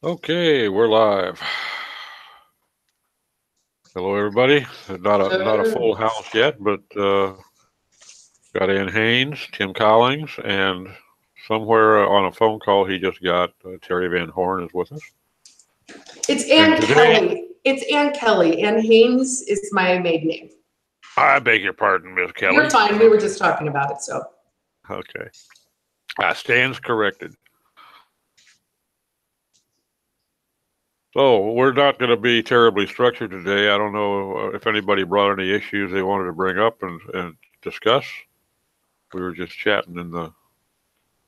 Okay, we're live. Hello, everybody. Not a full house yet, but got Ann Haynes, Tim Collins, and somewhere on a phone call he just got, Terry Van Horn is with us. It's Ann Kelly. It's Ann Kelly. Ann Haynes is my maiden name. I beg your pardon, Miss Kelly. You're fine. We were just talking about it, so. Okay. Stands corrected. So we're not going to be terribly structured today. I don't know if anybody brought any issues they wanted to bring up and discuss. We were just chatting in the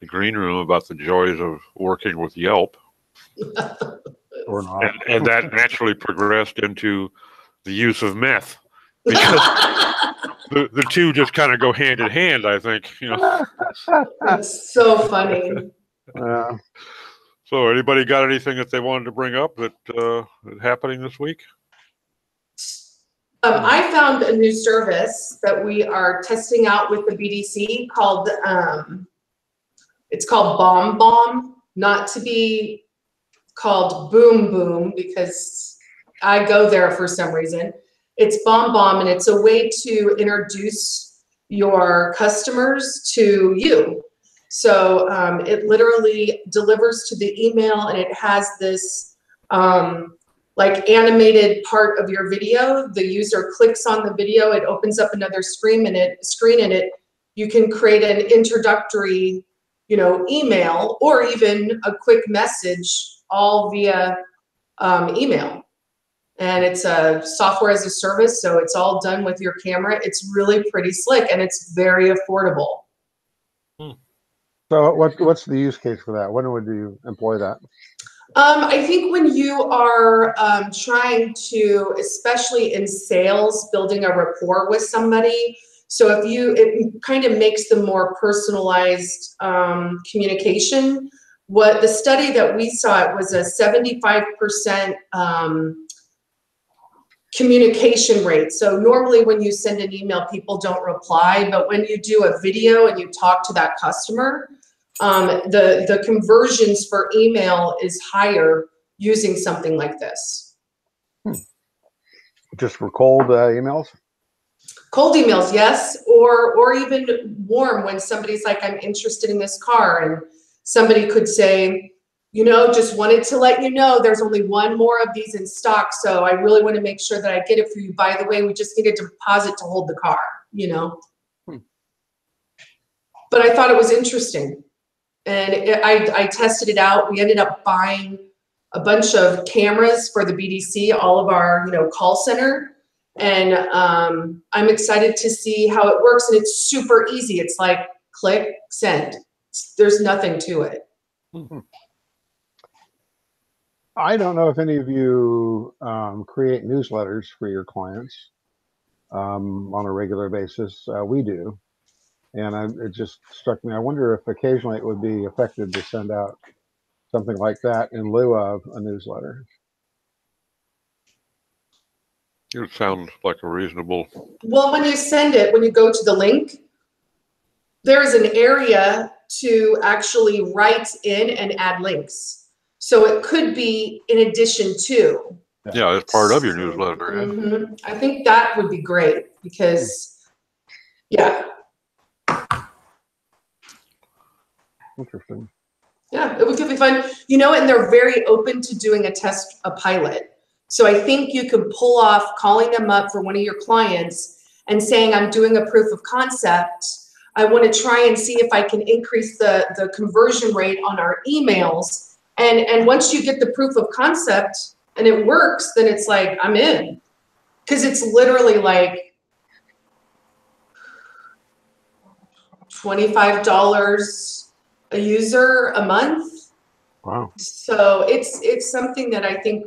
green room about the joys of working with Yelp. Or not. And that naturally progressed into the use of meth, because the two just kind of go hand in hand, I think. That's so funny. So anybody got anything that they wanted to bring up that is happening this week? I found a new service that we are testing out with the BDC called, it's called Bomb Bomb, not to be called Boom Boom because I go there for some reason. It's Bomb Bomb, and it's a way to introduce your customers to you. So it literally delivers to the email, and it has this like animated part of your video. The user clicks on the video, it opens up another screen, and you can create an introductory, email or even a quick message all via email. And it's a software as a service, so it's all done with your camera. It's really pretty slick, and it's very affordable. So what's the use case for that? When would you employ that? I think when you are trying to, especially in sales, building a rapport with somebody. So it kind of makes the more personalized communication. What the study that we saw, it was a 75% communication rate. So normally when you send an email, people don't reply, but when you do a video and you talk to that customer, the conversions for email is higher using something like this. Just for cold emails? Cold emails, yes, or even warm, when somebody's like, I'm interested in this car, and somebody could say, just wanted to let you know there's only one more of these in stock, so I really want to make sure that I get it for you. By the way, we just need a deposit to hold the car, But I thought it was interesting. And I tested it out. We ended up buying a bunch of cameras for the BDC, all of our, call center. And I'm excited to see how it works. And it's super easy. It's like click, send. There's nothing to it. I don't know if any of you create newsletters for your clients on a regular basis. We do. And it just struck me. I wonder if occasionally it would be effective to send out something like that in lieu of a newsletter. It sounds like a reasonable. Well, when you send it, when you go to the link, there's an area to actually write in and add links. So it could be in addition to. Yeah, it's part of your newsletter. Mm-hmm. I think that would be great because, yeah. Interesting. Yeah, it would be fun. And they're very open to doing a pilot. So I think you could pull off calling them up for one of your clients and saying, I'm doing a proof of concept. I want to try and see if I can increase the conversion rate on our emails. And once you get the proof of concept and it works, then it's like, I'm in. Because it's literally like $25 a user a month. Wow. So it's something that I think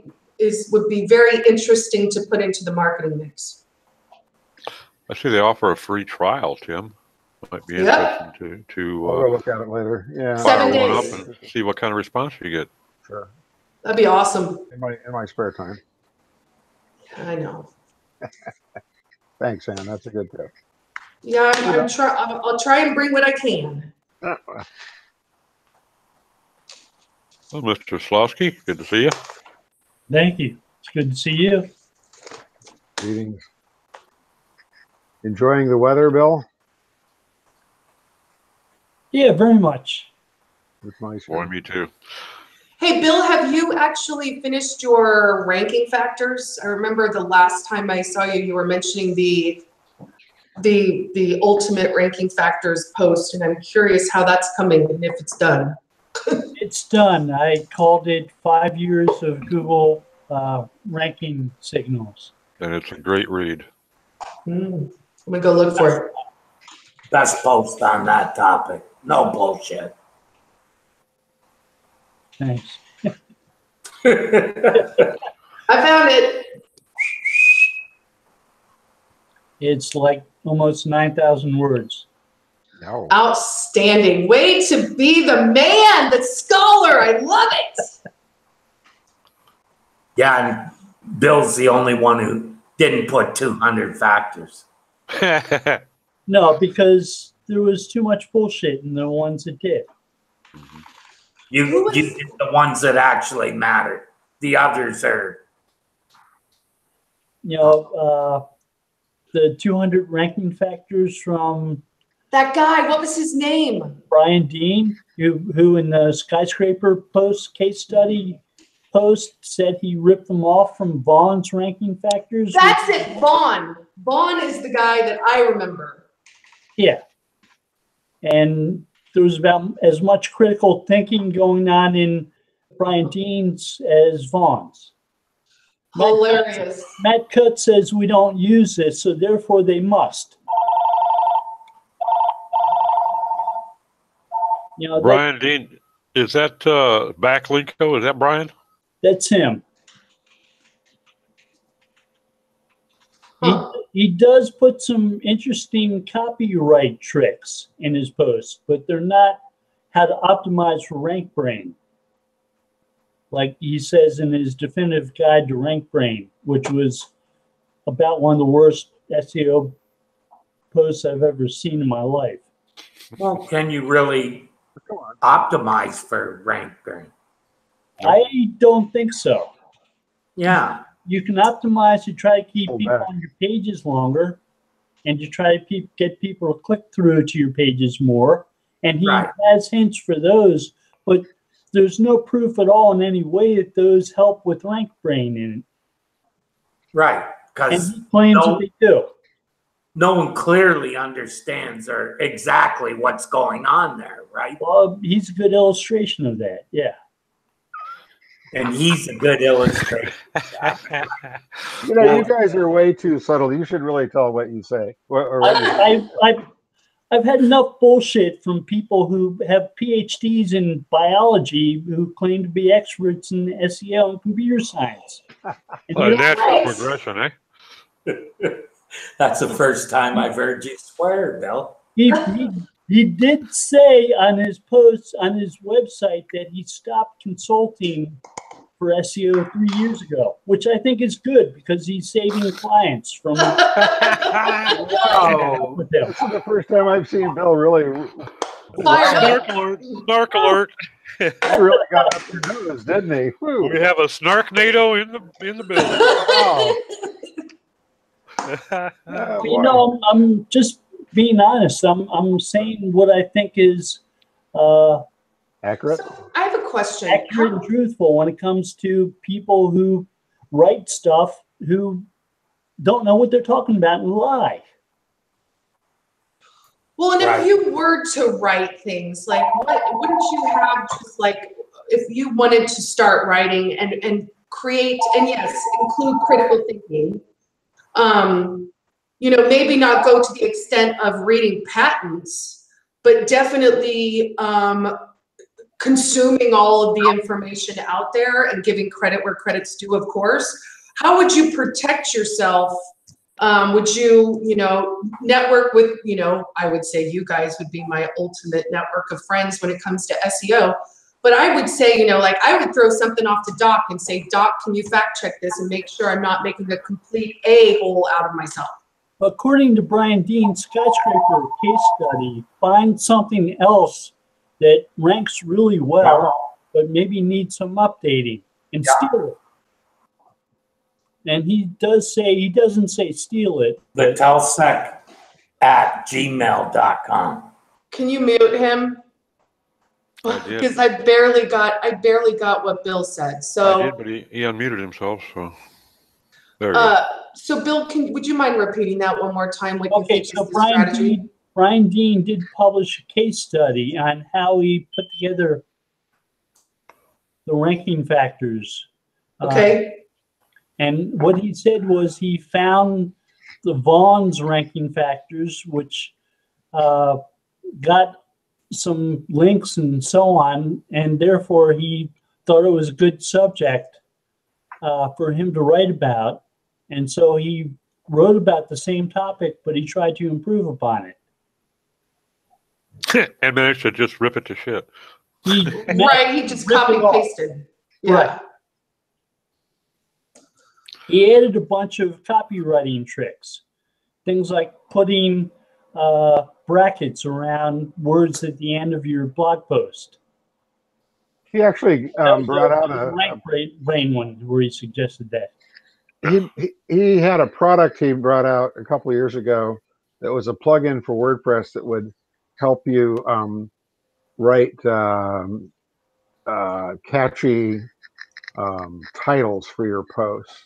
would be very interesting to put into the marketing mix. I see they offer a free trial, Tim. Might be interesting to I'll go look at it later. Yeah. 7 days. One up and see what kind of response you get. Sure. That'd be awesome. In my spare time. I know. Thanks, Ann. That's a good tip. Yeah, I'll try and bring what I can. Well, Mr. Slosky, good to see you. Thank you. It's good to see you. Greetings. Enjoying the weather, Bill? Yeah, very much. It's nice. Boy, me too. Hey, Bill, have you actually finished your ranking factors? I remember the last time I saw you, you were mentioning the ultimate ranking factors post, and I'm curious how that's coming and if it's done. It's done. I called it 5 years of Google ranking signals. And it's a great read. I'm gonna go look for it. Best post on that topic. No bullshit. Thanks. I found it. It's like almost 9,000 words. No. Outstanding. Way to be the man, the scholar. I love it. Yeah, and Bill's the only one who didn't put 200 factors. No, because there was too much bullshit in the ones that did. You did the ones that actually mattered. The others are, You know, the 200 ranking factors from That guy, what was his name? Brian Dean, who in the skyscraper post case study post said he ripped them off from Vaughn's ranking factors. That's it, Vaughn. Vaughn is the guy that I remember. Yeah. And there was about as much critical thinking going on in Brian Dean's as Vaughn's. Hilarious. Matt Cutts says we don't use this, so therefore they must. You know, Brian Dean, is that Backlinko? Is that Brian? that's him. Huh. He does put some interesting copyright tricks in his posts, but they're not how to optimize for rank brain. Like he says in his definitive guide to rank brain, which was about one of the worst SEO posts I've ever seen in my life. well, can you really optimize for rank brain? I don't think so. Yeah. You can optimize to try to keep Hold people back. on your pages longer and to try to get people to click through to your pages more. And he Right. has hints for those, but there's no proof at all in any way that those help with rank brain in it. Right. And Because he claims that they do. no one clearly understands or exactly what's going on there, right? Well, he's a good illustration of that. Yeah. And he's a good illustrator. You know, you guys are way too subtle. You should really tell what you say. Or what you I've had enough bullshit from people who have PhDs in biology who claim to be experts in SEO and computer science. And A you know, natural progression, eh? That's the first time I've heard you swear, Bill. he did say on his posts on his website that he stopped consulting for SEO 3 years ago, which I think is good because he's saving clients from Wow. with them. This is the first time I've seen Bill really, Fire. Snark alert! Snark alert! really got up to news, didn't he? Whew. We have a Snarknado in the building. Wow. But, you know, I'm just being honest. I'm saying what I think is Accurate? So I have a question. accurate and truthful when it comes to people who write stuff who don't know what they're talking about and lie. Well, and Right. if you were to write things, like what wouldn't you have just like if you wanted to start writing and create and yes, include critical thinking, you know, maybe not go to the extent of reading patents, but definitely consuming all of the information out there and giving credit where credit's due, of course. How would you protect yourself? Would you, you know, network with, you know, I would say you guys would be my ultimate network of friends when it comes to SEO. But I would say, you know, like I would throw something off to Doc and say, Doc, can you fact check this and make sure I'm not making a complete a-hole out of myself? According to Brian Dean's skyscraper case study, find something else that ranks really well, but maybe needs some updating and steal it. And he does say, he doesn't say steal it. The telsec@gmail.com. Can you mute him? I did. Because I barely got what Bill said. So I did, but he unmuted himself, so there you go. so Bill, would you mind repeating that one more time? What you Okay, think so is the strategy? Brian Dean did publish a case study on how he put together the ranking factors. Okay. And what he said was he found the Vaughn's ranking factors, which got some links and so on, and therefore he thought it was a good subject for him to write about. And so he wrote about the same topic, but he tried to improve upon it. And managed to just rip it to shit. Right, he just copy and pasted. Yeah. Right. He added a bunch of copywriting tricks, things like putting brackets around words at the end of your blog post. He actually brought out a a right brain one where he suggested that. he had a product he brought out a couple of years ago that was a plugin for WordPress that would help you write catchy titles for your posts.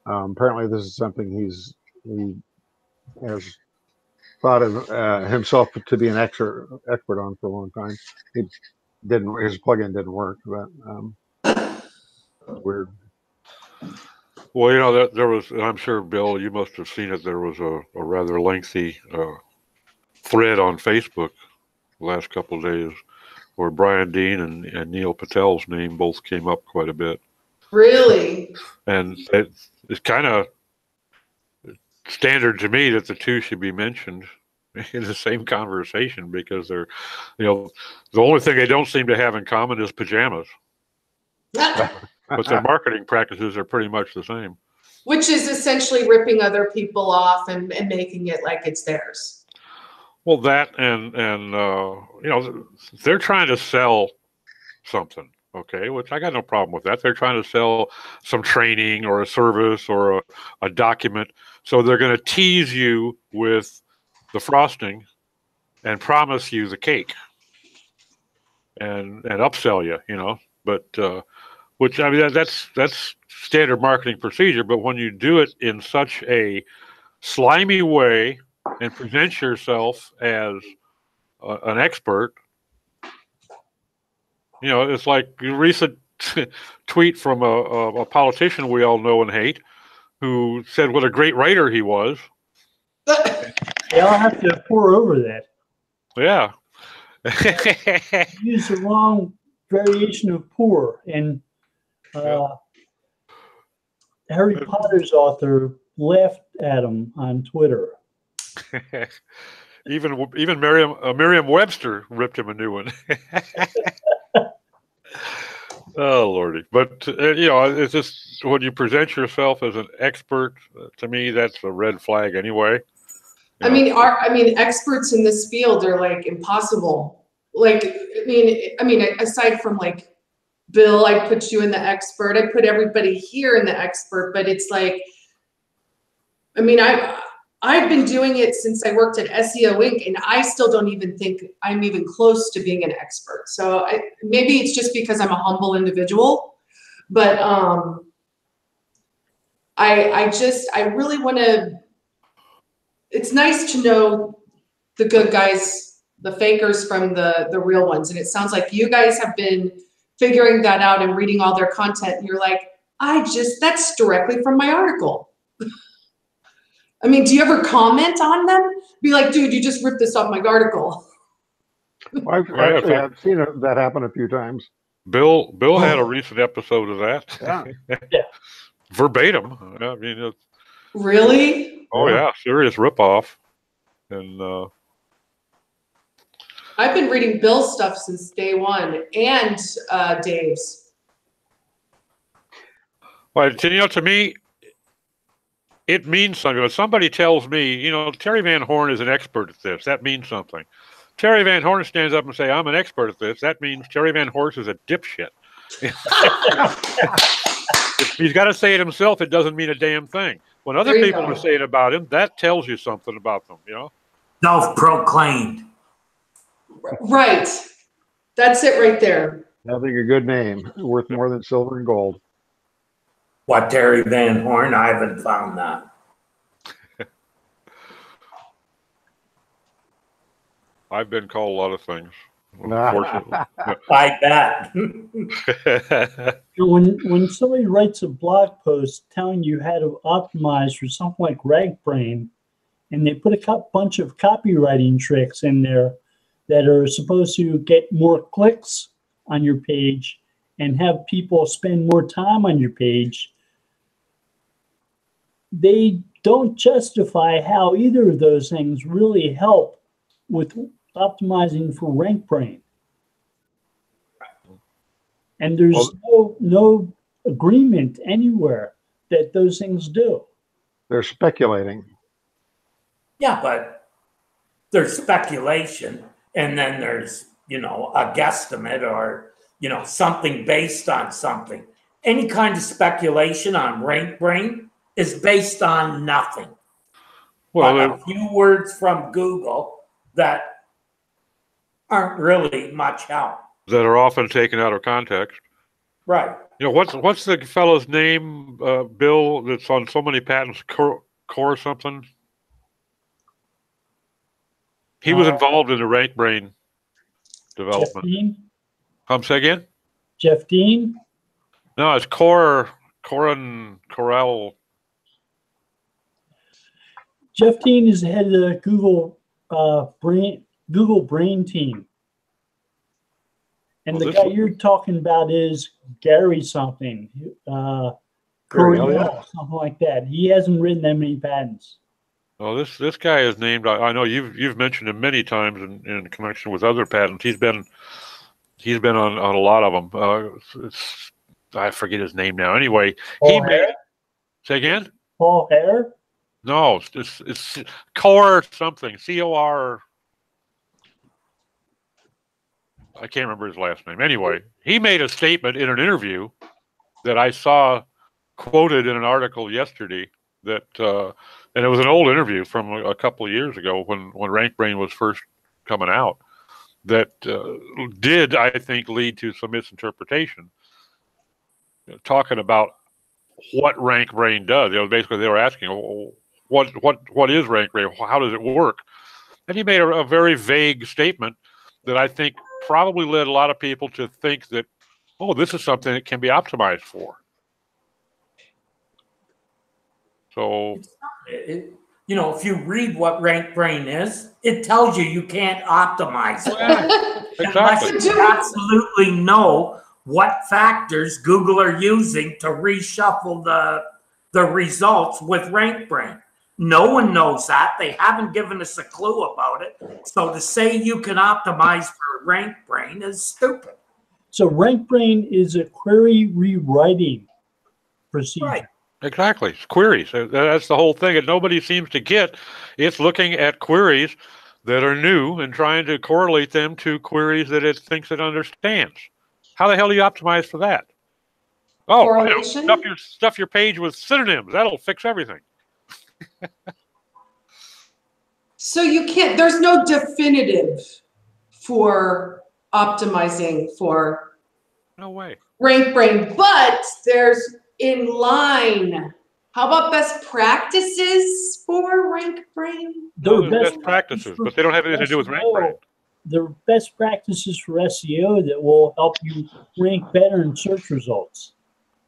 Apparently, this is something he has thought of himself to be an expert on for a long time. He didn't. His plugin didn't work, but weird. Well, you know, there was, I'm sure, Bill, you must have seen it. There was a rather lengthy thread on Facebook the last couple of days where Brian Dean and Neil Patel's name both came up quite a bit. Really? And it's kind of standard to me that the two should be mentioned in the same conversation because they're, you know, the only thing they don't seem to have in common is pajamas. But their marketing practices are pretty much the same. Which is essentially ripping other people off and making it like it's theirs. Well, that and you know, they're trying to sell something, okay, which I got no problem with that. They're trying to sell some training or a service or a document. So they're going to tease you with the frosting and promise you the cake and upsell you, you know, but which, I mean, that's standard marketing procedure. But when you do it in such a slimy way and present yourself as an expert, you know, it's like a recent tweet from a politician we all know and hate who said what a great writer he was. Yeah, I'll have to pour over that. Yeah. Use the wrong variation of pour, and Harry Potter's author laughed at him on Twitter. Even Merriam-Webster ripped him a new one. Oh Lordy! But you know, it's just when you present yourself as an expert, to me, that's a red flag anyway. I mean, experts in this field are like impossible. Like, I mean, aside from like Bill, I put you in the expert. I put everybody here in the expert, but it's like, I mean, I've been doing it since I worked at SEO Inc. and I still don't even think I'm even close to being an expert. So maybe it's just because I'm a humble individual, but I really want to, it's nice to know the good guys, the fakers from the real ones. And it sounds like you guys have been figuring that out and reading all their content. And you're like, that's directly from my article. I mean, do you ever comment on them? Be like, dude, you just ripped this off my article. Well, I've seen that happen a few times. Bill had a recent episode of that. Yeah. Yeah. Verbatim. I mean, Really? Oh yeah, serious ripoff. And I've been reading Bill's stuff since day one, and Dave's. Well, you know, to me, it means something. When somebody tells me, you know, Terry Van Horn is an expert at this, that means something. Terry Van Horn stands up and say, I'm an expert at this, that means Terry Van Horn is a dipshit. If he's got to say it himself, it doesn't mean a damn thing. When other There you people go. are saying about him, that tells you something about them, you know? Self-proclaimed. Right. That's it right there. Having a good name, worth more than silver and gold. What, Terry Van Horn? I haven't found that. I've been called a lot of things, unfortunately. I bet. When somebody writes a blog post telling you how to optimize for something like RankBrain, and they put a bunch of copywriting tricks in there that are supposed to get more clicks on your page and have people spend more time on your page, they don't justify how either of those things really help with optimizing for RankBrain. And there's no agreement anywhere that those things do. They're speculating. Yeah, but there's speculation, and then there's, you know, a guesstimate or, you know, something based on something. Any kind of speculation on RankBrain is based on nothing. Well, But a few words from Google that aren't really much help. that are often taken out of context. Right. You know, what's the fellow's name, Bill, that's on so many patents, Core something? He was involved in the RankBrain development. Jeff Dean? Say again? Jeff Dean? No, it's Corin Corral. Jeff Dean is the head of the Google Brain team. And the guy you're talking about is Gary something, Coriel, something like that. He hasn't written that many patents. Well, this guy is named. I know you've mentioned him many times in connection with other patents. He's been on a lot of them. I forget his name now. Anyway, Paul Hare? Say again? Paul Hare? No, it's Core something. COR. I can't remember his last name. Anyway, he made a statement in an interview that I saw quoted in an article yesterday that, and it was an old interview from a couple of years ago when RankBrain was first coming out, that did, I think, lead to some misinterpretation. Talking about what RankBrain does. You know, basically they were asking, what is RankBrain? How does it work? And he made a very vague statement that I think probably led a lot of people to think that, oh, this is something that can be optimized for. So, you know, if you read what RankBrain is, it tells you can't optimize it. exactly. Unless you absolutely know what factors Google are using to reshuffle the results with RankBrain. No one knows that. They haven't given us a clue about it. So to say you can optimize for RankBrain is stupid. So RankBrain is a query rewriting procedure. Right. Exactly. It's queries. That's the whole thing. And nobody seems to get. It's looking at queries that are new and trying to correlate them to queries that it thinks it understands. How the hell do you optimize for that? Oh, Correlation? stuff your page with synonyms. That'll fix everything. So you can't, there's no definitive for optimizing for No way. RankBrain, but there's in line. How about best practices for RankBrain? Those are best practices, but they don't have anything to do with RankBrain. They're best practices for SEO that will help you rank better in search results.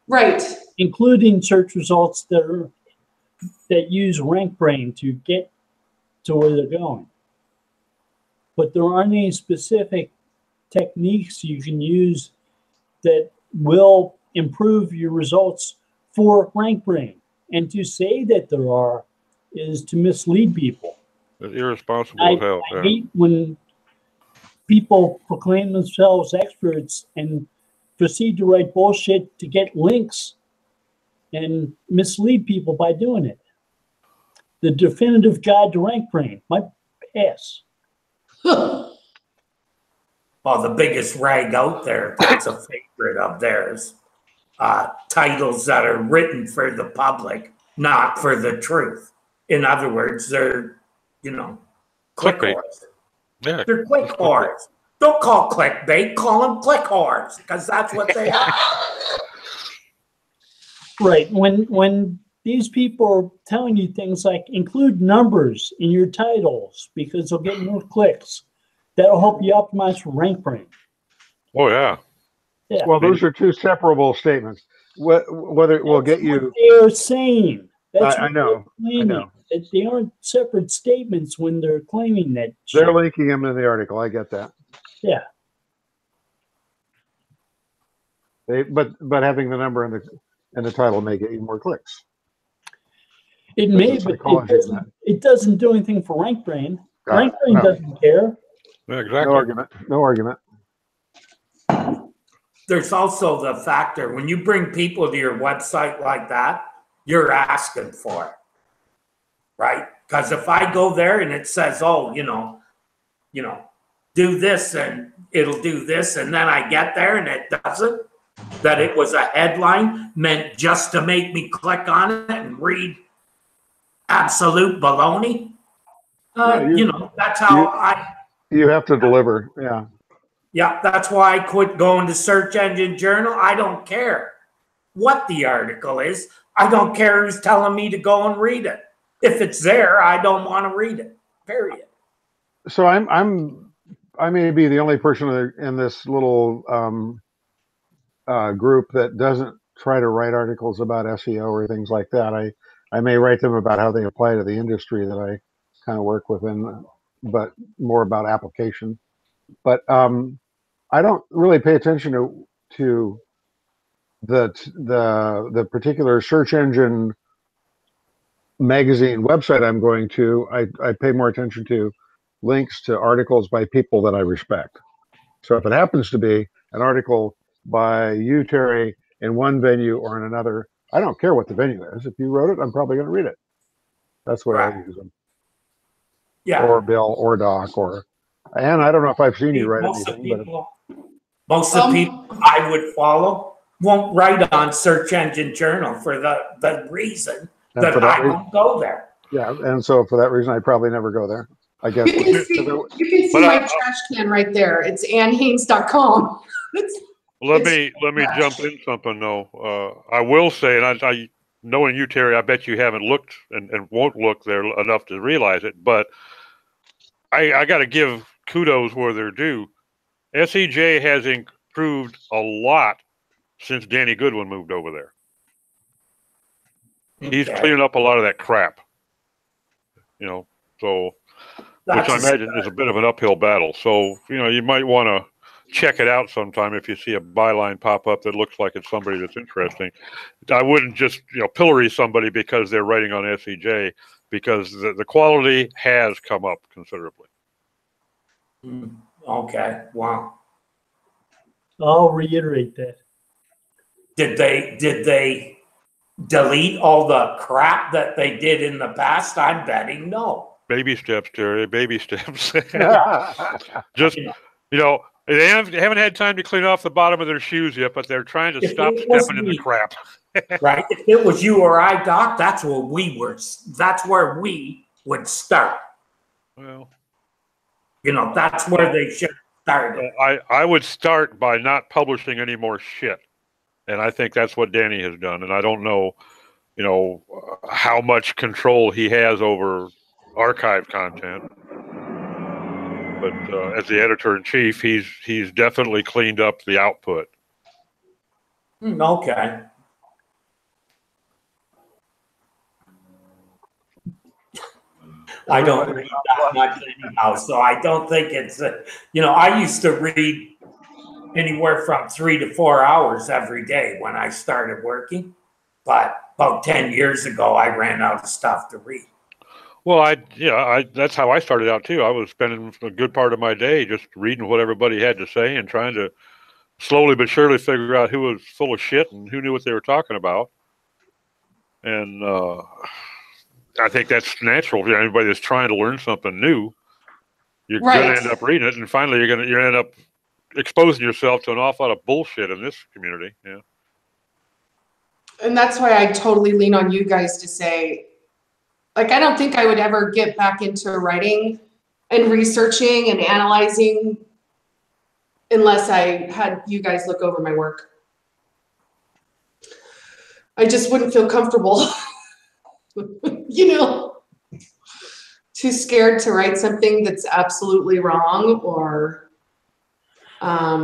Right. Including search results that use RankBrain to get to where they're going. But there aren't any specific techniques you can use that will improve your results for RankBrain. And to say that there are is to mislead people. It's irresponsible as hell. I hate when people proclaim themselves experts and proceed to write bullshit to get links and mislead people by doing it. The definitive guide to RankBrain, my ass. well, the biggest rag out there, that's a favorite of theirs. Titles that are written for the public, not for the truth. In other words, they're, click Clickbait. whores. Yeah. They're click whores. Don't call clickbait, call them click whores, because that's what they are. Right. When these people are telling you things like include numbers in your titles because they'll get more clicks, that'll help you optimize for rank brain. Oh yeah. Yeah. Well, those are two separable statements. Whether it will get you, They're saying. That's I what know, they're I claiming. know. They aren't separate statements when they're claiming that. They're shit. linking them in the article. I get that. Yeah. But having the number in the title may get you more clicks. It There's may, a but psychology in that. it doesn't do anything for rank brain. Rank brain No. doesn't care. Yeah, No exactly. argument. No argument. There's also the factor when you bring people to your website like that, you're asking for it, right? Because if I go there and it says, oh, do this and it'll do this, and then I get there and it doesn't, that it was a headline meant just to make me click on it and read absolute baloney. That's how You have to deliver. Yeah. Yeah, that's why I quit going to Search Engine Journal. I don't care what the article is. I don't care who's telling me to go and read it. If it's there, I don't want to read it. Period. So I may be the only person in this little group that doesn't try to write articles about SEO or things like that. I may write them about how they apply to the industry that I kind of work within, but more about application. But I don't really pay attention to the particular search engine magazine website I'm going to. I pay more attention to links to articles by people that I respect. So if it happens to be an article by you, Terry, in one venue or in another, I don't care what the venue is. If you wrote it, I'm probably going to read it. That's the way I use them. Yeah. Or Bill or Doc and I don't know if I've seen you write anything, Most of the people I would follow won't write on Search Engine Journal for the reason that I won't go there. Yeah, and so for that reason, I probably never go there. I guess. You can see my trash can right there. It's annhaynes.com. Let me jump in something though. I will say, and I knowing you, Terry, I bet you haven't looked and won't look there enough to realize it, but I got to give kudos where they're due. SEJ has improved a lot since Danny Goodwin moved over there. He's cleaning up a lot of that crap. So which I imagine is a bit of an uphill battle. So, you might want to check it out sometime if you see a byline pop up that looks like it's somebody that's interesting. I wouldn't just, pillory somebody because they're writing on SEJ, because the quality has come up considerably. Okay. Wow. I'll reiterate that. Did they delete all the crap that they did in the past? I'm betting no. Baby steps, Terry. Baby steps. Just, they haven't had time to clean off the bottom of their shoes yet, but they're trying to stop stepping in the crap. Right? If it was you or I, Doc, that's where we would start. Well, that's where they should start. I would start by not publishing any more shit. And I think that's what Danny has done. And I don't know, how much control he has over archive content. But as the editor-in-chief, he's definitely cleaned up the output. Okay. I don't read that much anyhow, so I don't think it's I used to read anywhere from 3 to 4 hours every day when I started working, but about 10 years ago I ran out of stuff to read. Well, that's how I started out too. I was spending a good part of my day just reading what everybody had to say and trying to slowly but surely figure out who was full of shit and who knew what they were talking about. And I think that's natural. Anybody that's trying to learn something new, you're going to end up reading it, and finally you're going to end up exposing yourself to an awful lot of bullshit in this community. Yeah. And that's why I totally lean on you guys to say, like, I don't think I would ever get back into writing and researching and analyzing unless I had you guys look over my work. I just wouldn't feel comfortable, you know, too scared to write something that's absolutely wrong, or I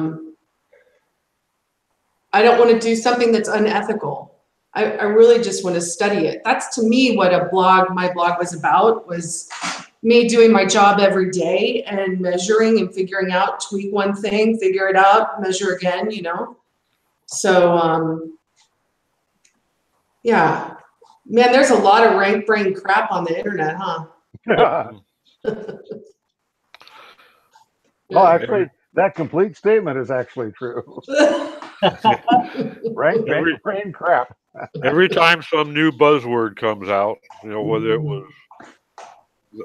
don't want to do something that's unethical. I really just want to study it. That's to me what my blog was about, was me doing my job every day and measuring and figuring out, tweak one thing, figure it out, measure again, you know? So, yeah, man, there's a lot of rank brain crap on the internet, huh? Well, actually, that complete statement is actually true. Rank brain crap. Every time some new buzzword comes out, you know, whether it was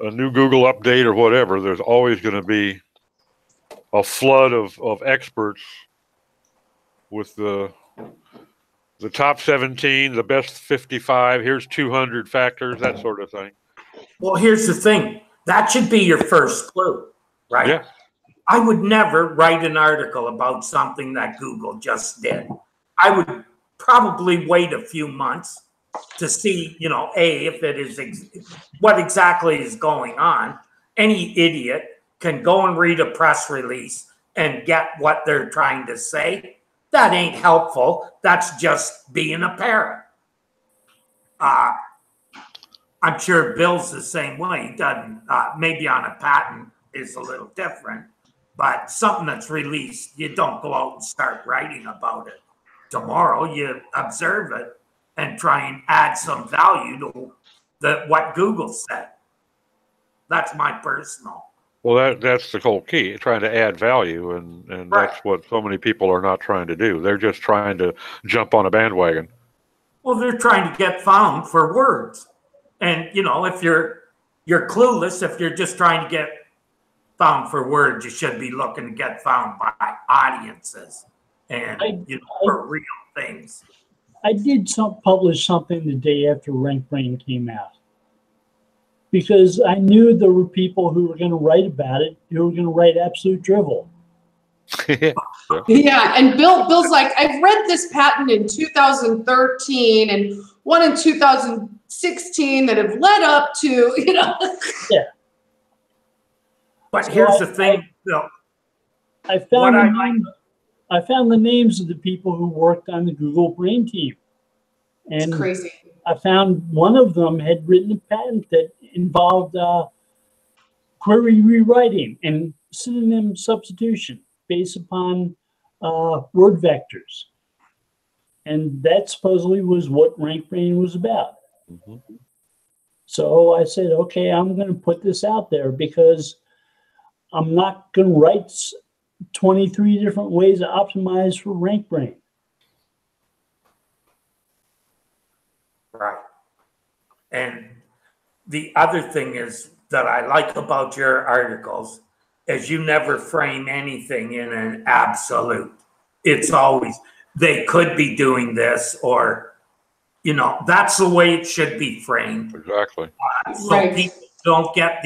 a new Google update or whatever, there's always going to be a flood of experts with the top 17, the best 55. Here's 200 factors, that sort of thing. Well, here's the thing. That should be your first clue, right? Yeah. I would never write an article about something that Google just did. I would probably wait a few months to see, you know, if it is what exactly is going on. Any idiot can go and read a press release and get what they're trying to say. That ain't helpful. That's just being a parrot. I'm sure Bill's the same way. He doesn't, maybe on a patent is a little different, but something that's released, you don't go out and start writing about it. Tomorrow you observe it and try and add some value to what Google said. That's my personal. Well, that's the whole key, trying to add value, and Right. That's what so many people are not trying to do. They're just trying to jump on a bandwagon. Well, they're trying to get found for words. And, you know, if you're clueless, if you're just trying to get found for words, you should be looking to get found by audiences and, for real things. I did publish something the day after Rank Brain came out, because I knew there were people who were going to write about it, who were going to write absolute drivel. Yeah, and Bill's like, I've read this patent in 2013 and one in 2016 that have led up to, you know. Yeah. But so here's the thing, Bill. I found the names of the people who worked on the Google Brain team. And it's crazy. I found one of them had written a patent that involved query rewriting and synonym substitution based upon word vectors. And that supposedly was what Rank Brain was about. Mm-hmm. So I said, okay, I'm going to put this out there because I'm not going to write 23 different ways to optimize for Rank Brain. Right. And the other thing is that I like about your articles is you never frame anything in an absolute. It's always, they could be doing this, or, you know, that's the way it should be framed. Exactly. So people don't get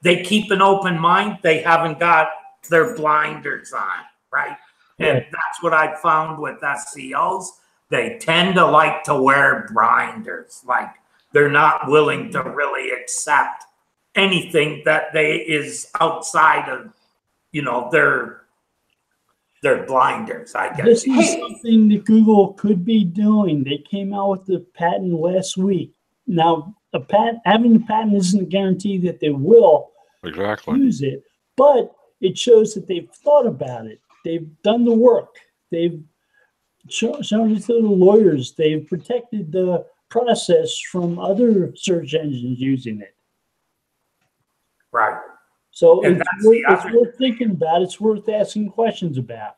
they keep an open mind. They haven't got their blinders on, right? And that's what I found with SEOs. They tend to like to wear blinders. Like, they're not willing to really accept anything that is outside of, you know, their blinders, I guess. This is something that Google could be doing. They came out with the patent last week. Now, having a patent isn't a guarantee that they will use it, but it shows that they've thought about it. They've done the work. They've shown it to the lawyers. They've protected the process from other search engines using it. Right. So it's worth thinking about. It's worth asking questions about.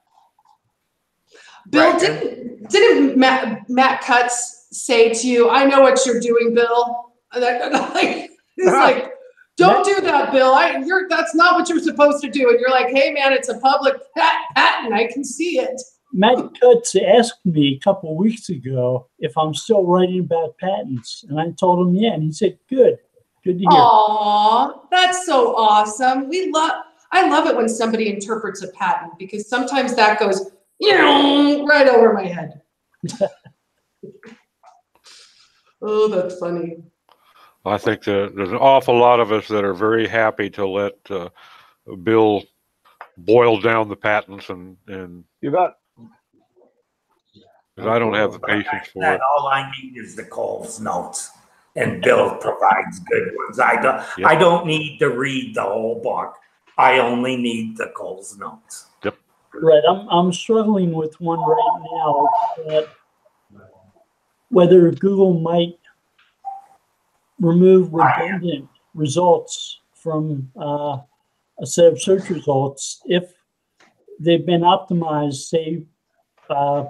Bill, didn't Matt Cutts say to you, I know what you're doing, Bill? He's like, Don't do that, Bill. That's not what you're supposed to do. And you're like, hey, man, it's a public patent. I can see it. Matt Cutts asked me a couple of weeks ago if I'm still writing about patents, and I told him yeah, and he said, "Good to hear." Aw, that's so awesome. I love it when somebody interprets a patent because sometimes that goes right over my head. Oh, that's funny. I think that there's an awful lot of us that are very happy to let Bill boil down the patents and You bet. 'cause I don't have the patience for it. All I need is the Coles notes, and Bill provides good ones. I don't need to read the whole book. I only need the Coles notes. Yep. Right. I'm struggling with one right now that whether Google might remove redundant results from a set of search results if they've been optimized. Say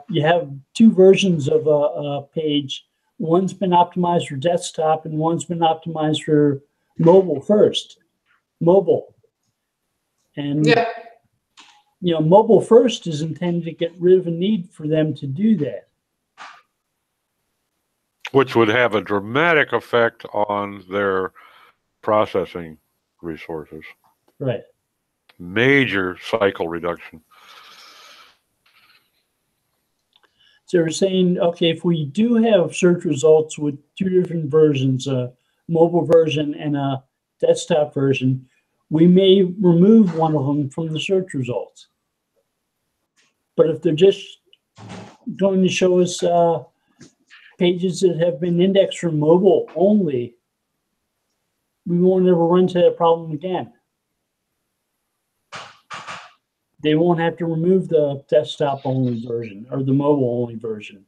you have two versions of a page. One's been optimized for desktop and one's been optimized for mobile first. Mobile. And Yeah. Mobile first is intended to get rid of a need for them to do that. Which would have a dramatic effect on their processing resources. Right. Major cycle reduction. So we're saying, okay, if we do have search results with two different versions, a mobile version and a desktop version, we may remove one of them from the search results. But if they're just going to show us pages that have been indexed for mobile only, we won't ever run into that problem again. They won't have to remove the desktop only version or the mobile only version.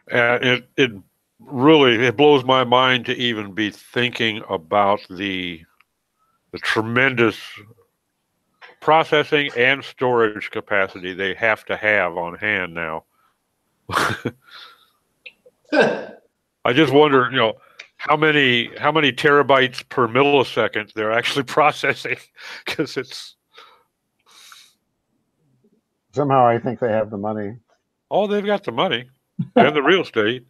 And it really blows my mind to even be thinking about the tremendous processing and storage capacity they have to have on hand now. I just wonder, how many terabytes per millisecond they're actually processing, because it's Somehow I think they have the money. oh, they've got the money and the real estate,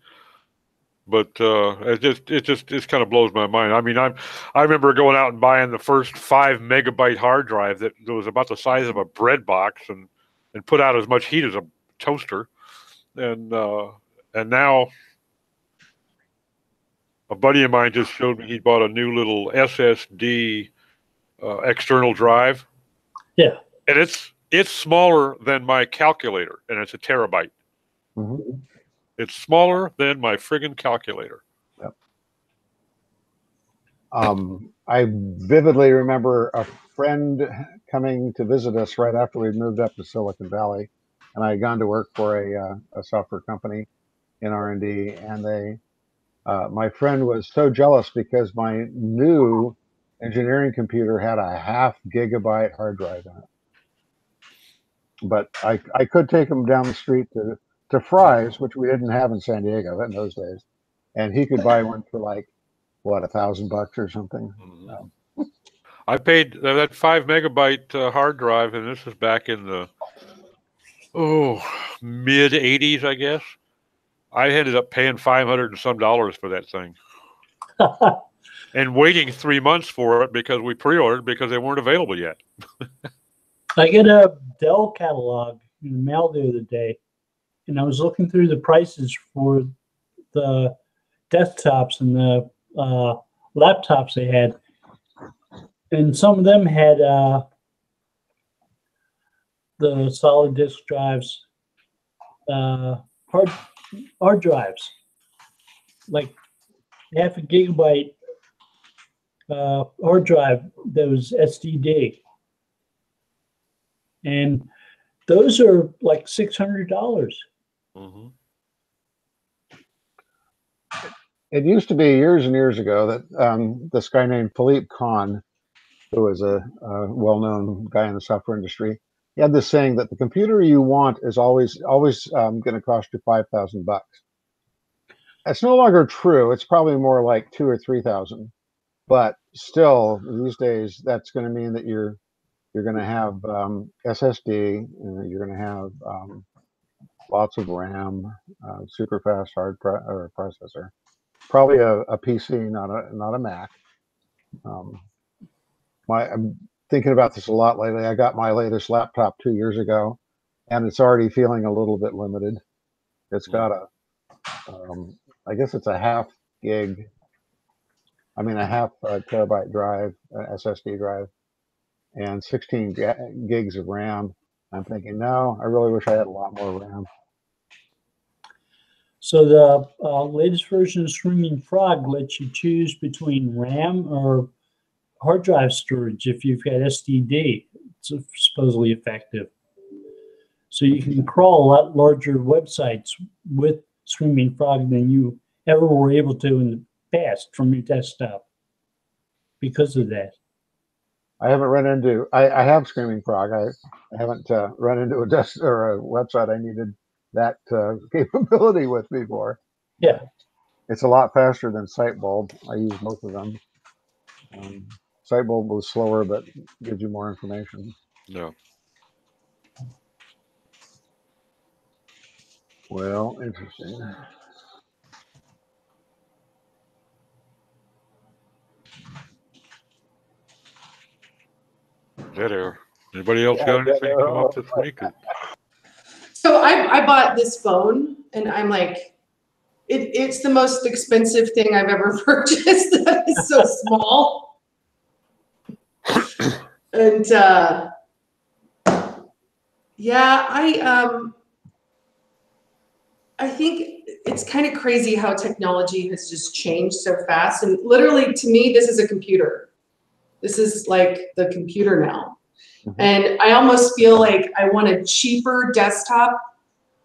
but it just kind of blows my mind. I mean, I remember going out and buying the first 5 megabyte hard drive that was about the size of a bread box and put out as much heat as a toaster, and now. A buddy of mine just showed me he bought a new little SSD external drive. Yeah. And it's smaller than my calculator, and it's a terabyte. Mm-hmm. It's smaller than my friggin' calculator. Yep. I vividly remember a friend coming to visit us right after we moved up to Silicon Valley, and I had gone to work for a software company in R&D, and my friend was so jealous because my new engineering computer had a 0.5 gigabyte hard drive in it. But I could take him down the street to Fry's, which we didn't have in San Diego in those days, and he could buy one for like $1,000 or something. Mm-hmm. I paid that 5 megabyte hard drive, and this is back in the mid 80s, I guess. I ended up paying $500 and some for that thing, and waiting 3 months for it because we pre-ordered because they weren't available yet. I got a Dell catalog in the mail the other day, and I was looking through the prices for the desktops and the laptops they had, and some of them had the solid disk drives, hard drives, like 0.5 gigabyte hard drive that was SSD, and those are like $600. Mm-hmm. It used to be years and years ago that this guy named Philippe Kahn, who was a well-known guy in the software industry, he had this saying that the computer you want is always going to cost you $5,000. It's no longer true. It's probably more like 2,000 or 3,000. But still, these days, that's going to mean that you're going to have SSD, and you're going to have lots of RAM, super fast or processor. Probably a PC, not a Mac. I'm thinking about this a lot lately. I got my latest laptop 2 years ago, and it's already feeling a little bit limited. It's got I guess it's a half terabyte drive, SSD drive, and 16 gigs of RAM. I'm thinking, no, I really wish I had a lot more RAM. So the latest version of Screaming Frog lets you choose between RAM or hard drive storage if you've got SSD. It's supposedly effective. So you can crawl a lot larger websites with Screaming Frog than you ever were able to in the past from your desktop because of that. I haven't run into. I have Screaming Frog. I haven't run into a desk or a website I needed that capability with before. Yeah. It's a lot faster than Sitebulb. I use both of them. Sitebulb was slower, but gives you more information. No. Well, interesting. Dead air. Anybody else got anything come up this week? So I bought this phone, and I'm like, it's the most expensive thing I've ever purchased. It's so small. And yeah, I think it's kind of crazy how technology has just changed so fast. And literally, to me, this is a computer. This is like the computer now. Mm-hmm. And I almost feel like I want a cheaper desktop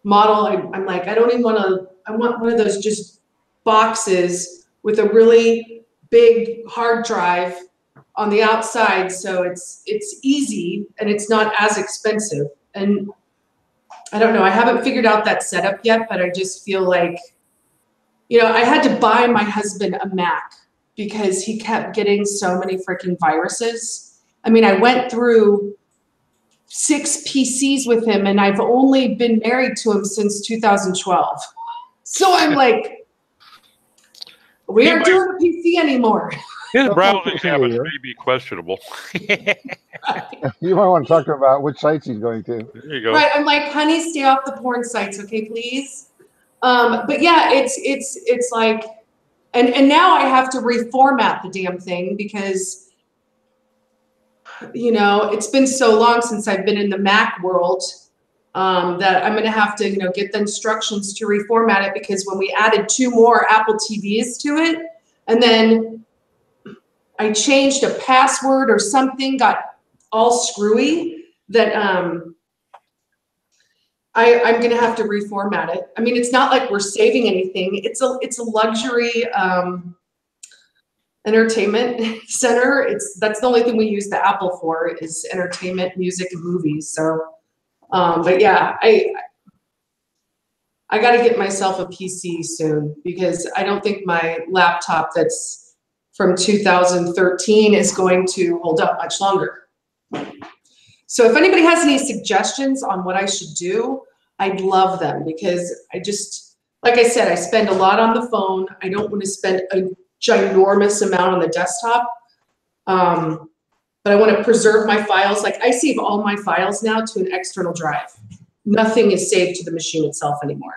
model. I'm like, I don't even want to, I want one of those just boxes with a really big hard drive on the outside. So it's easy and it's not as expensive. And I don't know, I haven't figured out that setup yet, but I just feel like, you know, I had to buy my husband a Mac because he kept getting so many freaking viruses. I mean, I went through 6 PCs with him, and I've only been married to him since 2012. So I'm like, we aren't doing a PC anymore. His browsing habits may be questionable. You might want to talk to him about which sites he's going to. There you go. Right, I'm like, honey, stay off the porn sites, okay, please. But yeah, it's like, and now I have to reformat the damn thing because, you know, it's been so long since I've been in the Mac world that I'm going to have to, you know, get the instructions to reformat it, because when we added 2 more Apple TVs to it, and then I changed a password or something, got all screwy, that I'm going to have to reformat it. I mean, it's not like we're saving anything. It's a luxury entertainment center. That's the only thing we use the Apple for, is entertainment, music, and movies. So, but yeah, I got to get myself a PC soon, because I don't think my laptop that's from 2013 is going to hold up much longer. So if anybody has any suggestions on what I should do, I'd love them, because I just, like I said, I spend a lot on the phone. I don't want to spend a ginormous amount on the desktop. But I want to preserve my files. Like, I save all my files now to an external drive. Nothing is saved to the machine itself anymore.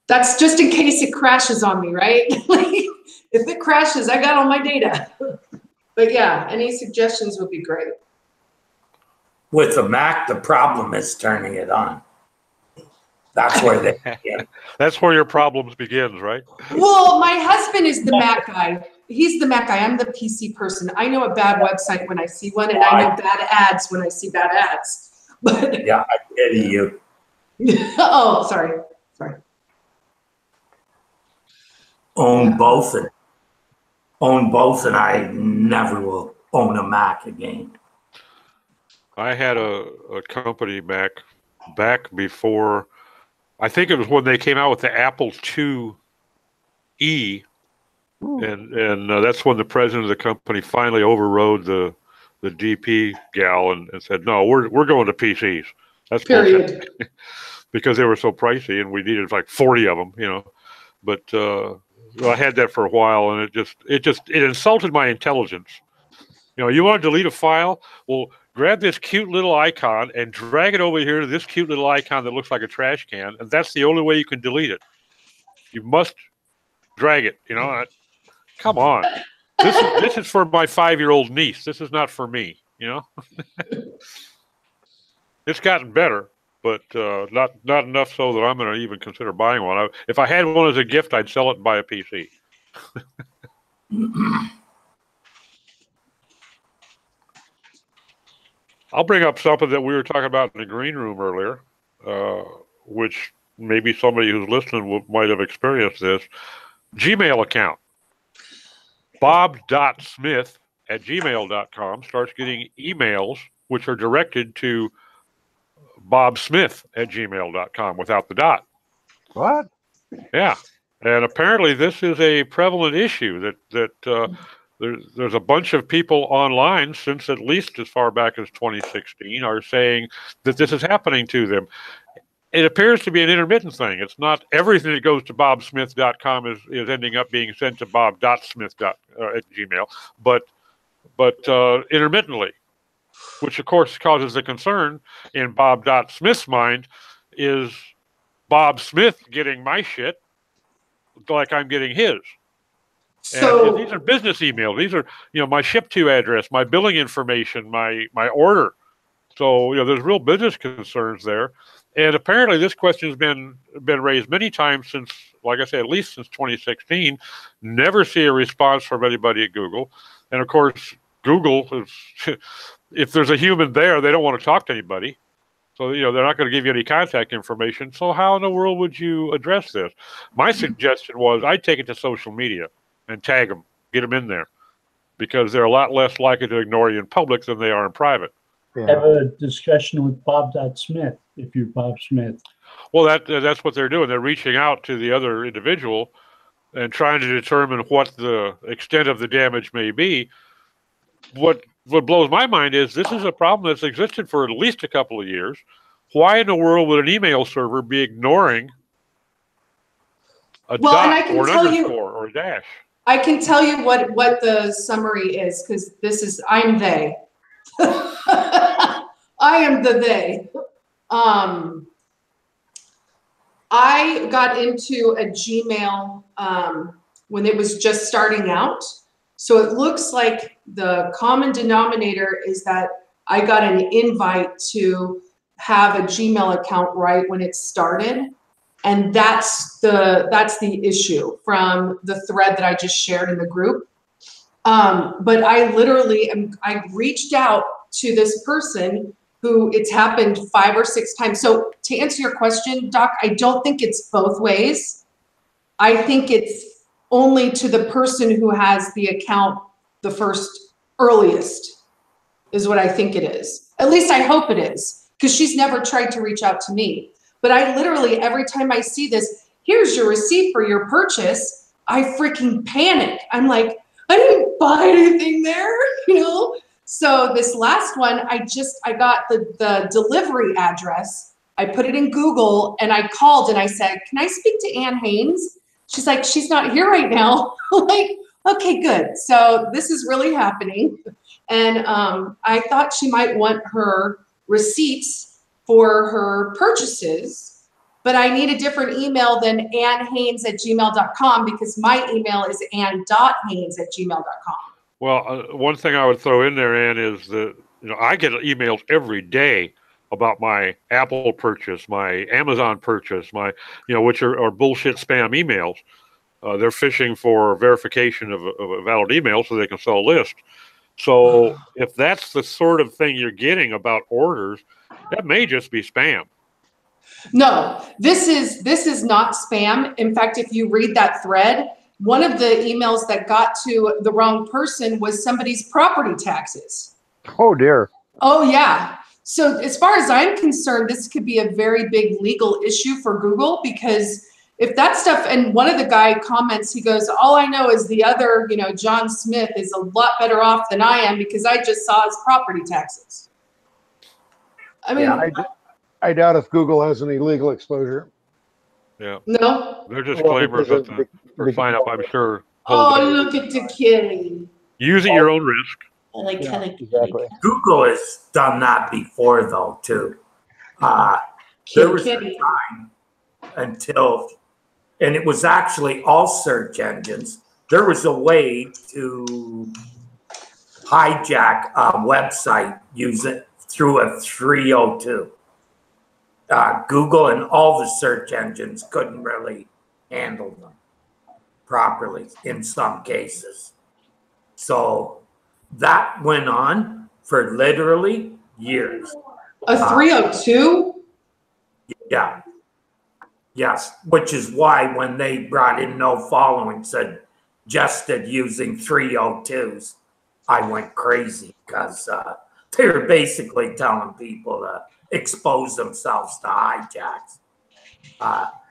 That's just in case it crashes on me, right? Like, if it crashes, I got all my data. But yeah, any suggestions would be great. With the Mac, the problem is turning it on. That's where they begin. That's where your problems begins, right? Well, my husband is the Mac guy. He's the Mac guy. I'm the PC person. I know a bad website when I see one, and I know bad ads when I see bad ads. But yeah, I pity you. Oh, sorry. Own both, and I never will own a Mac again. I had a company Mac back before I think it was when they came out with the Apple IIe, and that's when the president of the company finally overrode the DP gal and said, no, we're going to PCs. That's Period. because they were so pricey, and we needed like 40 of them, you know. But well, I had that for a while, and it insulted my intelligence. You know, you want to delete a file? Well, grab this cute little icon and drag it over here to this cute little icon that looks like a trash can, and that's the only way you can delete it. You must drag it. You know, come on. This is for my 5-year-old niece. This is not for me. You know, it's gotten better, but not enough so that I'm going to even consider buying one. If I had one as a gift, I'd sell it and buy a PC. I'll bring up something that we were talking about in the green room earlier, which maybe somebody who's listening might have experienced this. Gmail account. bob.smith@gmail.com starts getting emails which are directed to bobsmith@gmail.com without the dot. What? Yeah. And apparently this is a prevalent issue that there's a bunch of people online since at least as far back as 2016 are saying that this is happening to them. It appears to be an intermittent thing. It's not everything that goes to bobsmith.com is ending up being sent to bob.smith at gmail, but intermittently, which of course causes the concern in Bob.Smith's mind is Bob Smith getting my shit like I'm getting his. So and these are business emails. These are, you know, my ship to address, my billing information, my order. So, you know, there's real business concerns there. And apparently this question has been raised many times since, like I said, at least since 2016. Never see a response from anybody at Google. And of course, Google is, if there's a human there, they don't want to talk to anybody. So, you know, they're not going to give you any contact information. So how in the world would you address this? My suggestion was I'd take it to social media and tag them, get them in there, because they're a lot less likely to ignore you in public than they are in private. Yeah. Have a discussion with Bob.Smith if you're Bob Smith. Well, that's what they're doing. They're reaching out to the other individual and trying to determine what the extent of the damage may be. What blows my mind is this is a problem that's existed for at least a couple of years. Why in the world would an email server be ignoring a dot or an underscore or a dash? I can tell you what the summary is, because I'm they. I am the they. I got into a Gmail when it was just starting out. So it looks like the common denominator is that I got an invite to have a Gmail account right when it started. And that's the issue from the thread that I just shared in the group. But I literally I reached out to this person who it's happened 5 or 6 times. So to answer your question, Doc, I don't think it's both ways. I think it's only to the person who has the account the earliest is what I think it is. At least I hope it is, because she's never tried to reach out to me. But I literally, every time I see this, here's your receipt for your purchase, I freaking panic. I'm like, I didn't buy anything there, you know? So this last one, I got the delivery address. I put it in Google and I called and I said, can I speak to Ann Haynes? She's like, she's not here right now. Like, okay, good. So this is really happening. And I thought she might want her receipts for her purchases, but I need a different email than annhaynes@gmail.com because my email is ann.haynes@gmail.com. Well, one thing I would throw in there, Ann, is that, you know, I get emails every day about my Apple purchase, my Amazon purchase, my, you know, which are bullshit spam emails. They're fishing for verification of a valid email so they can sell a list. So if that's the sort of thing you're getting about orders, that may just be spam. No, this is not spam. In fact, if you read that thread, one of the emails that got to the wrong person was somebody's property taxes. Oh dear. Oh yeah. So as far as I'm concerned, this could be a very big legal issue for Google, because if that stuff, and one of the guy comments, he goes, all I know is the other, you know, John Smith is a lot better off than I am because I just saw his property taxes. I mean, Yeah. I doubt if Google has any legal exposure. Yeah. no. Their disclaimers because at for sign up, I'm sure. Oh, hold it. look at the kitty. Use at your own risk. I like Yeah, kind of exactly. Google has done that before, though, too. There was a kitty. time until, and it was actually all search engines, there was a way to hijack a website using through a 302. Google and all the search engines couldn't really handle them properly in some cases. So that went on for literally years. A 302? Yeah. Yes. Which is why when they brought in no following, suggested using 302s, I went crazy because they were basically telling people to expose themselves to hijacks.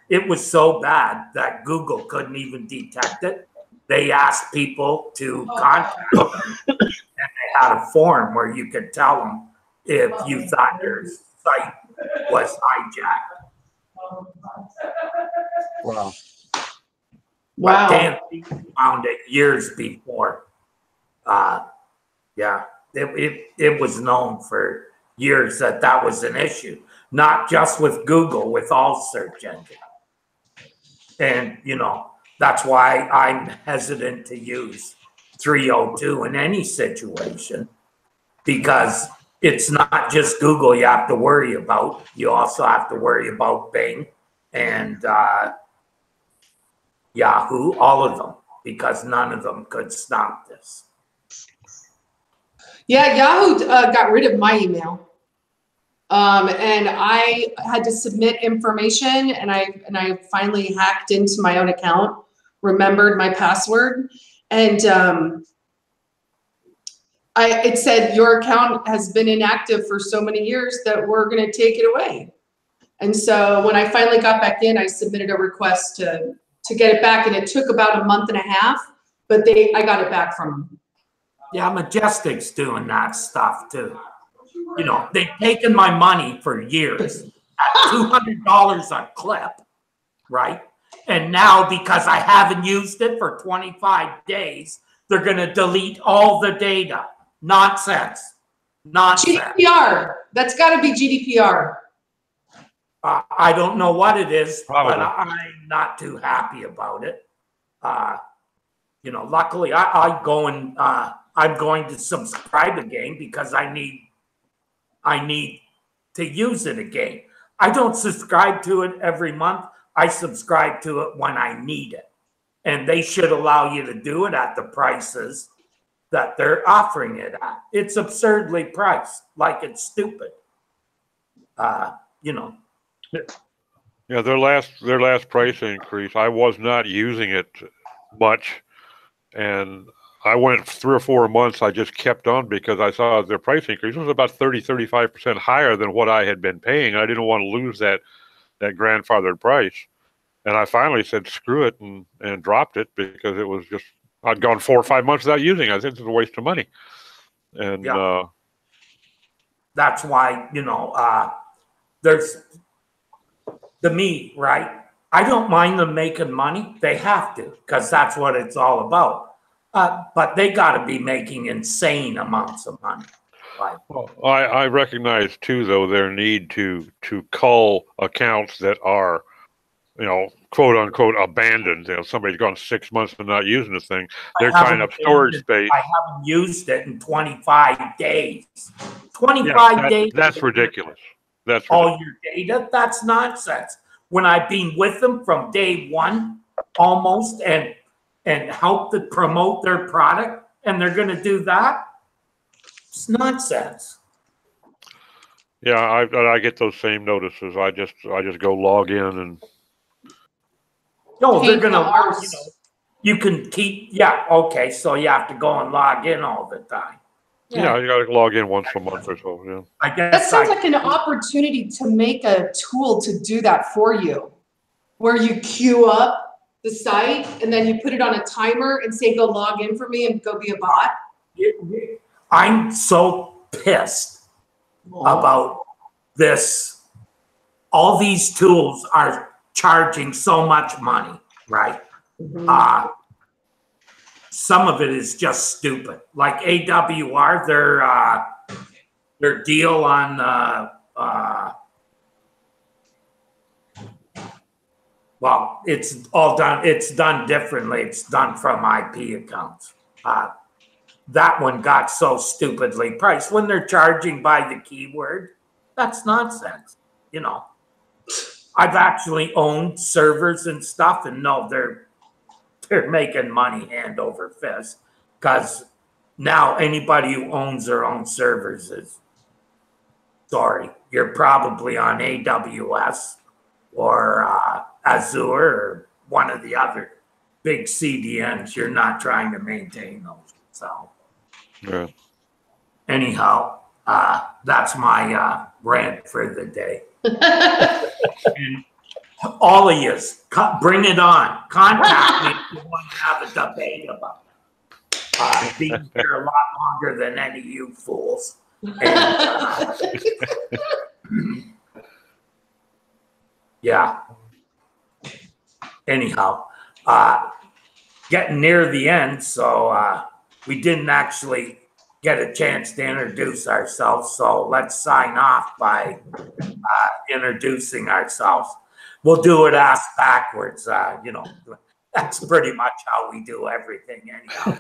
It was so bad that Google couldn't even detect it. They asked people to contact them, and they had a form where you could tell them if you thought your site was hijacked. Wow. But Wow. Dan found it years before. Yeah, it was known for years that that was an issue, not just with Google, with all search engines. And, you know, that's why I'm hesitant to use 302 in any situation, because it's not just Google you have to worry about. You also have to worry about Bing and Yahoo, all of them, because none of them could stop this. Yeah, Yahoo got rid of my email. And I had to submit information, and I finally hacked into my own account, remembered my password, and it said your account has been inactive for so many years that we're going to take it away. And so when I finally got back in, I submitted a request to get it back, and it took about a month and a half, but I got it back from them. Yeah, Majestic's doing that stuff too. You know, they've taken my money for years at $200 a clip, right? And now because I haven't used it for 25 days, they're going to delete all the data. Nonsense. Nonsense. GDPR. That's got to be GDPR. I don't know what it is, Probably. but I'm not too happy about it. You know, luckily I'm going to subscribe again because I need to use it again. I don't subscribe to it every month. I subscribe to it when I need it. And they should allow you to do it at the prices that they're offering it at. It's absurdly priced, like it's stupid. You know. Yeah, their last price increase, I was not using it much, and I went 3 or 4 months. I just kept on because I saw their price increase was about 35% higher than what I had been paying. I didn't want to lose that grandfathered price, and I finally said screw it and dropped it because it was just I'd gone 4 or 5 months without using it. I think it's a waste of money, and yeah. That's why, you know, there's, to me, right? I don't mind them making money. They have to, because that's what it's all about. But they got to be making insane amounts of money. Right? well, I recognize too, though, their need to cull accounts that are, you know, quote unquote abandoned. You know, somebody's gone 6 months and not using this thing. They're tying up storage space. I haven't used it in 25 days. 25 days. That's ridiculous. That's all your data. That's nonsense. When I've been with them from day one, almost, and helped to promote their product, and they're going to do that. It's nonsense. Yeah, I get those same notices. I just go log in and. No, they're going to. You can keep. Yeah, okay. So you have to go and log in all the time. Yeah, you got to log in once a month or so. Yeah. I That guess sounds like an opportunity to make a tool to do that for you, where you queue up the site and then you put it on a timer and say, go log in for me and go be a bot. I'm so pissed about this. All these tools are charging so much money, right? Some of it is just stupid. Like AWR, their deal on well, it's all done. It's done differently. It's done from IP accounts. That one got so stupidly priced. When they're charging by the keyword, that's nonsense. You know, I've actually owned servers and stuff, and no, they're making money hand over fist, because now anybody who owns their own servers is, sorry, you're probably on AWS or Azure or one of the other big CDNs. You're not trying to maintain those. So Yeah. anyhow, that's my rant for the day. And all of you, bring it on. Contact me if you want to have a debate about it. I've been here a lot longer than any of you fools. And, yeah. Anyhow, getting near the end, so we didn't actually get a chance to introduce ourselves. So let's sign off by introducing ourselves. We'll do it ass backwards. You know, that's pretty much how we do everything anyhow.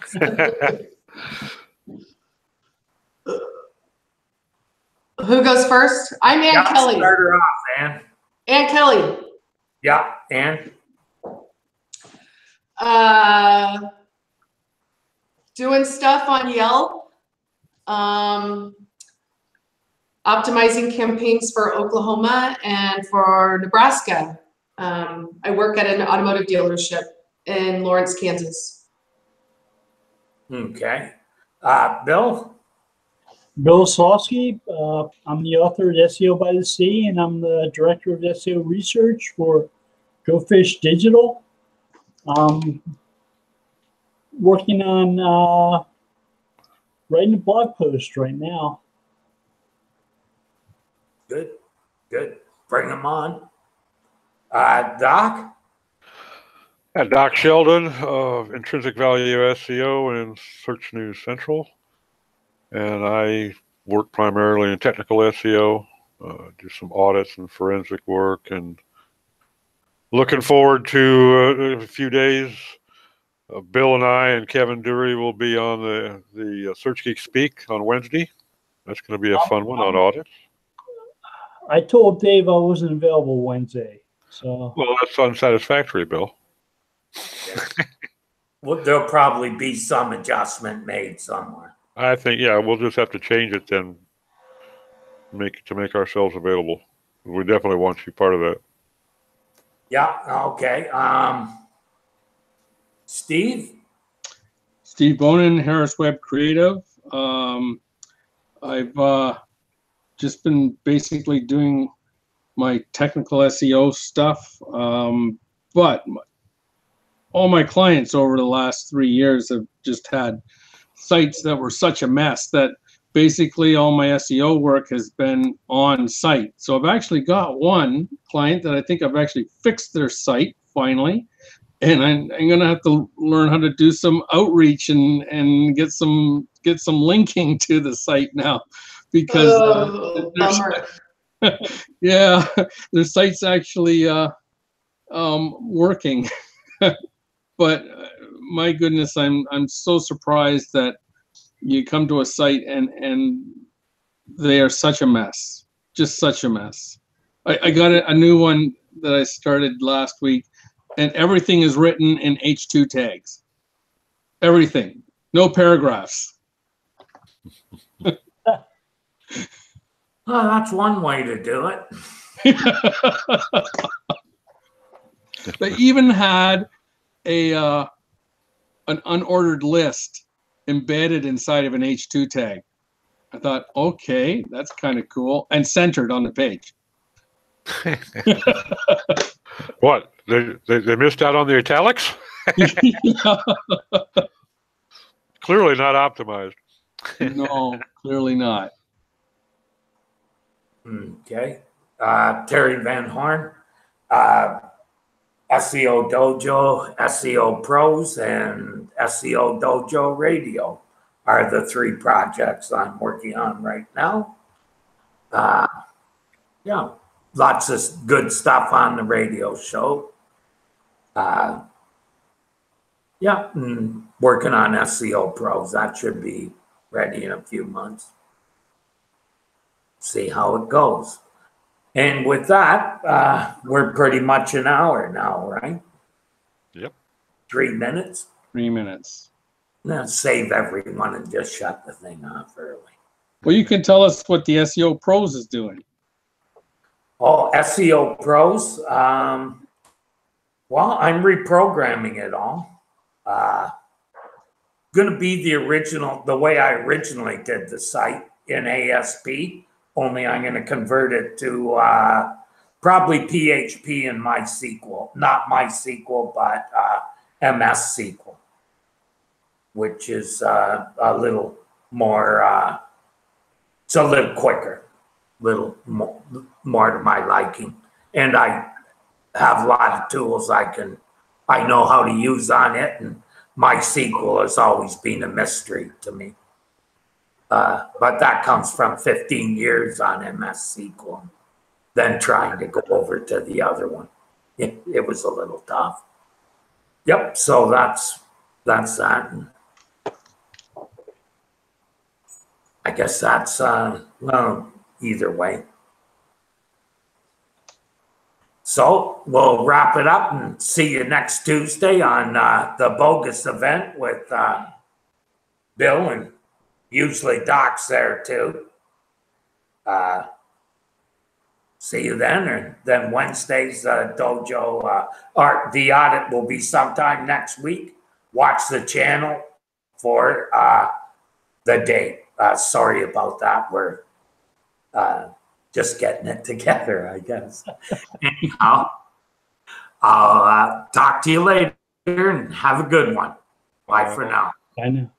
Who goes first? I'm Ann Kelly. Start her off, Ann. Ann Kelly. Yeah, Ann. Doing stuff on Yelp. Optimizing campaigns for Oklahoma and for Nebraska. I work at an automotive dealership in Lawrence, Kansas. Okay. Bill? Bill Oslowski. I'm the author of SEO by the Sea, and I'm the director of SEO research for Go Fish Digital. Working on writing a blog post right now. Good, good. Bring them on. Doc? Doc Sheldon of Intrinsic Value SEO and Search News Central. And I work primarily in technical SEO, do some audits and forensic work, and looking forward to a few days. Bill and I and Kevin Dury will be on the Search Geek Speak on Wednesday. That's going to be a fun one on audits. I told Dave I wasn't available Wednesday, so. Well, that's unsatisfactory, Bill. Well, there'll probably be some adjustment made somewhere. I think, yeah, we'll just have to change it then, to make ourselves available. We definitely want you part of that. Yeah, okay. Steve? Steve Bonin, Harris Web Creative. I've just been basically doing my technical SEO stuff, but all my clients over the last 3 years have just had sites that were such a mess that basically all my SEO work has been on site. So I've actually got one client that I think I've actually fixed their site finally. And I'm going to have to learn how to do some outreach and get some linking to the site now, because yeah, their site's actually working. But my goodness, I'm so surprised that you come to a site and they are such a mess, just such a mess. I got a new one that I started last week, and everything is written in H2 tags. Everything, no paragraphs. Oh, that's one way to do it. They even had an unordered list embedded inside of an H2 tag. I thought, okay, that's kind of cool, and centered on the page. What? They missed out on the italics? Clearly not optimized. No, clearly not. Okay. Terry Van Horn, SEO Dojo, SEO Pros, and SEO Dojo Radio are the 3 projects I'm working on right now. Yeah, lots of good stuff on the radio show. Yeah, and working on SEO Pros. That should be ready in a few months. See how it goes. And with that, we're pretty much an hour now, right? Yep. 3 minutes. 3 minutes. Now save everyone and just shut the thing off early. Well, you can tell us what the SEO Pros is doing. Oh, SEO Pros. Well, I'm reprogramming it all. Going to be the original, the way I originally did the site in ASP, only I'm going to convert it to probably PHP and MySQL. Not MySQL, but MS SQL, which is a little more, it's a little quicker, little more to my liking. And I have a lot of tools I know how to use on it, and MySQL has always been a mystery to me. But that comes from 15 years on MS SQL, then trying to go over to the other one. It was a little tough. Yep, so that's that. And I guess that's, well, either way. So we'll wrap it up and see you next Tuesday on the Bogus event with Bill, and usually Doc's there too. See you then, and then Wednesday's Dojo or the audit will be sometime next week. Watch the channel for the date. Sorry about that. We're just getting it together, I guess. Anyhow, I'll talk to you later and have a good one. Bye for now. I know.